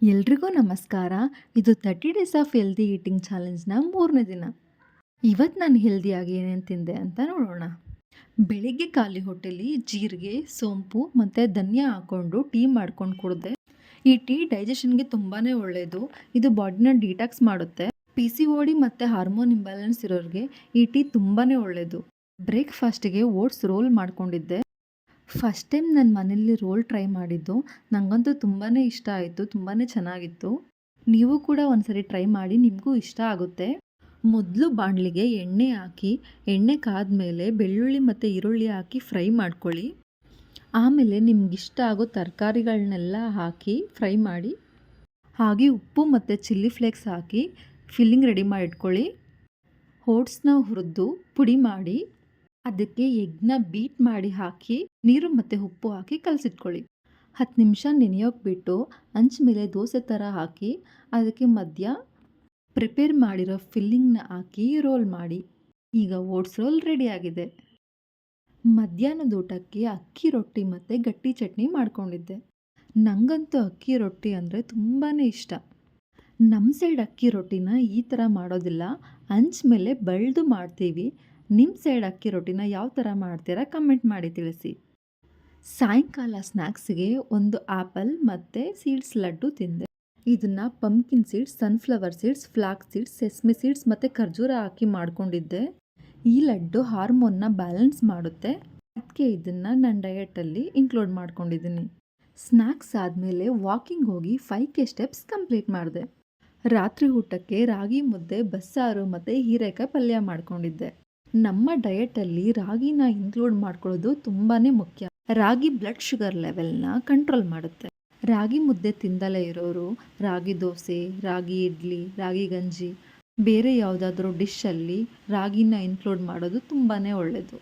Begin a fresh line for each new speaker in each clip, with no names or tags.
ಎಲ್ರಿಗೂ ನಮಸ್ಕಾರ. ಇದು 30 ಡೇಸ್ ಆಫ್ ಹೆಲ್ದಿ ಈಟಿಂಗ್ ಚಾಲೆಂಜ್‌ನ 3ನೇ ದಿನ. ಇವತ್ತು ನಾನು ಹೆಲ್ದಿಯಾಗಿ ಏನೇನು ತಿಂದೆ ಅಂತ ನೋಡೋಣ. ಬೆಳಿಗ್ಗೆ ಖಾಲಿ ಹೊಟ್ಟೆಲಿ ಜೀರಿಗೆ, ಸೋಂಪು ಮತ್ತು ಧನಿಯಾ ಹಾಕ್ಕೊಂಡು ಟೀ ಮಾಡ್ಕೊಂಡು ಕುಡಿದೆ. ಈ ಟೀ ಡೈಜೆಷನ್‌ಗೆ ತುಂಬಾ ಒಳ್ಳೆಯದು. ಇದು ಬಾಡಿನ ಡಿಟಾಕ್ಸ್ ಮಾಡುತ್ತೆ. PCOD ಮತ್ತು ಹಾರ್ಮೋನ್ ಇಂಬ್ಯಾಲೆನ್ಸ್ ಇರೋರಿಗೆ ಈ ಟೀ ತುಂಬಾ ಒಳ್ಳೆಯದು. ಬ್ರೇಕ್‌ಫಾಸ್ಟಿಗೆ ಓಟ್ಸ್ ರೋಲ್ ಮಾಡ್ಕೊಂಡಿದ್ದೆ. ಫಸ್ಟ್ ಟೈಮ್ ನನ್ನ ಮನೇಲಿ ರೋಲ್ ಟ್ರೈ ಮಾಡಿದ್ದು. ನನಗಂತೂ ತುಂಬಾ ಇಷ್ಟ ಆಯಿತು. ತುಂಬಾ ಚೆನ್ನಾಗಿತ್ತು. ನೀವು ಕೂಡ ಒಂದ್ಸರಿ ಟ್ರೈ ಮಾಡಿ, ನಿಮಗೂ ಇಷ್ಟ ಆಗುತ್ತೆ. ಮೊದಲು ಬಾಣಲಿಗೆ ಎಣ್ಣೆ ಹಾಕಿ, ಎಣ್ಣೆ ಕಾದ್ಮೇಲೆ ಬೆಳ್ಳುಳ್ಳಿ ಮತ್ತು ಈರುಳ್ಳಿ ಹಾಕಿ ಫ್ರೈ ಮಾಡ್ಕೊಳ್ಳಿ. ಆಮೇಲೆ ನಿಮ್ಗಿಷ್ಟ ಆಗೋ ತರಕಾರಿಗಳನ್ನೆಲ್ಲ ಹಾಕಿ ಫ್ರೈ ಮಾಡಿ. ಹಾಗೆ ಉಪ್ಪು ಮತ್ತು ಚಿಲ್ಲಿ ಫ್ಲೇಕ್ಸ್ ಹಾಕಿ ಫಿಲ್ಲಿಂಗ್ ರೆಡಿ ಮಾಡಿ ಇಟ್ಕೊಳ್ಳಿ. ಓಟ್ಸ್ನ ಹುರಿದು ಪುಡಿ ಮಾಡಿ ಅದಕ್ಕೆ ಎಗ್ನ ಬೀಟ್ ಮಾಡಿ ಹಾಕಿ ನೀರು ಮತ್ತು ಉಪ್ಪು ಹಾಕಿ ಕಲಸಿಟ್ಕೊಳ್ಳಿ. 10 ನಿಮಿಷ ನೆನೆಯೋಕೆ ಬಿಟ್ಟು ಹಂಚ ಮೇಲೆ ದೋಸೆ ಥರ ಹಾಕಿ ಅದಕ್ಕೆ ಮಧ್ಯ ಪ್ರಿಪೇರ್ ಮಾಡಿರೋ ಫಿಲ್ಲಿಂಗ್ನ ಹಾಕಿ ರೋಲ್ ಮಾಡಿ. ಈಗ ಓಟ್ಸ್ ರೋಲ್ ರೆಡಿಯಾಗಿದೆ. ಮಧ್ಯಾಹ್ನದ ಊಟಕ್ಕೆ ಅಕ್ಕಿ ರೊಟ್ಟಿ ಮತ್ತು ಗಟ್ಟಿ ಚಟ್ನಿ ಮಾಡ್ಕೊಂಡಿದ್ದೆ. ನನಗಂತೂ ಅಕ್ಕಿ ರೊಟ್ಟಿ ಅಂದರೆ ತುಂಬಾ ಇಷ್ಟ. ನಮ್ಮ ಸೈಡ್ ಅಕ್ಕಿ ರೊಟ್ಟಿನ ಈ ಥರ ಮಾಡೋದಿಲ್ಲ, ಹಂಚ ಮೇಲೆ ಬಳ್ದು ಮಾಡ್ತೀವಿ. ನಿಮ್ಮ ಸೈಡ್ ಅಕ್ಕಿ ರೊಟ್ಟಿನ ಯಾವ ಥರ ಮಾಡ್ತೀರಾ ಕಮೆಂಟ್ ಮಾಡಿ ತಿಳಿಸಿ. ಸಾಯಂಕಾಲ ಸ್ನ್ಯಾಕ್ಸಿಗೆ ಒಂದು ಆ್ಯಪಲ್ ಮತ್ತು ಸೀಡ್ಸ್ ಲಡ್ಡು ತಿಂದೆ. ಇದನ್ನು pumpkin seeds, sunflower seeds, flax seeds, sesame seeds ಮತ್ತು ಖರ್ಜೂರ ಹಾಕಿ ಮಾಡ್ಕೊಂಡಿದ್ದೆ. ಈ ಲಡ್ಡು ಹಾರ್ಮೋನ್ನ ಬ್ಯಾಲೆನ್ಸ್ ಮಾಡುತ್ತೆ. ಅದಕ್ಕೆ ಇದನ್ನು ನನ್ನ ಡಯಟಲ್ಲಿ ಇನ್ಕ್ಲೂಡ್ ಮಾಡ್ಕೊಂಡಿದ್ದೀನಿ. ಸ್ನ್ಯಾಕ್ಸ್ ಆದಮೇಲೆ ವಾಕಿಂಗ್ ಹೋಗಿ 5K ಸ್ಟೆಪ್ಸ್ ಕಂಪ್ಲೀಟ್ ಮಾಡಿದೆ. ರಾತ್ರಿ ಊಟಕ್ಕೆ ರಾಗಿ ಮುದ್ದೆ, ಬಸ್ಸಾರು ಮತ್ತು ಹೀರೆಕಾಯಿ ಪಲ್ಯ ಮಾಡ್ಕೊಂಡಿದ್ದೆ. ನಮ್ಮ ಡಯಟಲ್ಲಿ ರಾಗಿನ ಇನ್ಕ್ಲೂಡ್ ಮಾಡ್ಕೊಳ್ಳೋದು ತುಂಬಾ ಮುಖ್ಯ. ರಾಗಿ ಬ್ಲಡ್ ಶುಗರ್ ಲೆವೆಲ್ನ ಕಂಟ್ರೋಲ್ ಮಾಡುತ್ತೆ. ರಾಗಿ ಮುದ್ದೆ ತಿಂದಲೇ ಇರೋರು ರಾಗಿ ದೋಸೆ, ರಾಗಿ ಇಡ್ಲಿ, ರಾಗಿ ಗಂಜಿ, ಬೇರೆ ಯಾವುದಾದ್ರೂ ಡಿಶಲ್ಲಿ ರಾಗಿನ ಇನ್ಕ್ಲೂಡ್ ಮಾಡೋದು ತುಂಬಾ ಒಳ್ಳೆಯದು.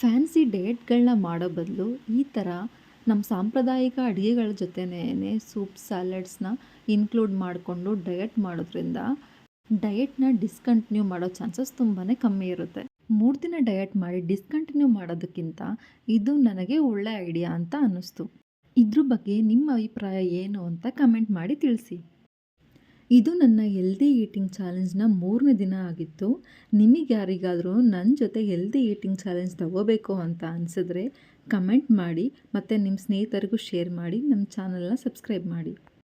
ಫ್ಯಾನ್ಸಿ ಡಯಟ್ಗಳನ್ನ ಮಾಡೋ ಬದಲು ಈ ಥರ ನಮ್ಮ ಸಾಂಪ್ರದಾಯಿಕ ಅಡುಗೆಗಳ ಜೊತೆನೇ ಸೂಪ್, ಸ್ಯಾಲಡ್ಸ್ನ ಇನ್ಕ್ಲೂಡ್ ಮಾಡಿಕೊಂಡು ಡಯಟ್ ಮಾಡೋದ್ರಿಂದ ಡಯಟ್ನ ಡಿಸ್ಕಂಟಿನ್ಯೂ ಮಾಡೋ ಚಾನ್ಸಸ್ ತುಂಬಾ ಕಮ್ಮಿ ಇರುತ್ತೆ. 3 ದಿನ ಡಯಟ್ ಮಾಡಿ ಡಿಸ್ಕಂಟಿನ್ಯೂ ಮಾಡೋದಕ್ಕಿಂತ ಇದು ನನಗೆ ಒಳ್ಳೆ ಐಡಿಯಾ ಅಂತ ಅನ್ನಿಸ್ತು. ಇದ್ರ ಬಗ್ಗೆ ನಿಮ್ಮ ಅಭಿಪ್ರಾಯ ಏನು ಅಂತ ಕಮೆಂಟ್ ಮಾಡಿ ತಿಳಿಸಿ. ಇದು ನನ್ನ ಹೆಲ್ದಿ ಈಟಿಂಗ್ ಚಾಲೆಂಜ್ನ 3ನೇ ದಿನ ಆಗಿತ್ತು. ನಿಮಗೆ ಯಾರಿಗಾದರೂ ನನ್ನ ಜೊತೆ ಹೆಲ್ದಿ ಈಟಿಂಗ್ ಚಾಲೆಂಜ್ ತಗೋಬೇಕು ಅಂತ ಅನಿಸಿದ್ರೆ ಕಮೆಂಟ್ ಮಾಡಿ ಮತ್ತು ನಿಮ್ಮ ಸ್ನೇಹಿತರಿಗೂ ಶೇರ್ ಮಾಡಿ. ನಮ್ಮ ಚಾನಲ್ನ ಸಬ್ಸ್ಕ್ರೈಬ್ ಮಾಡಿ.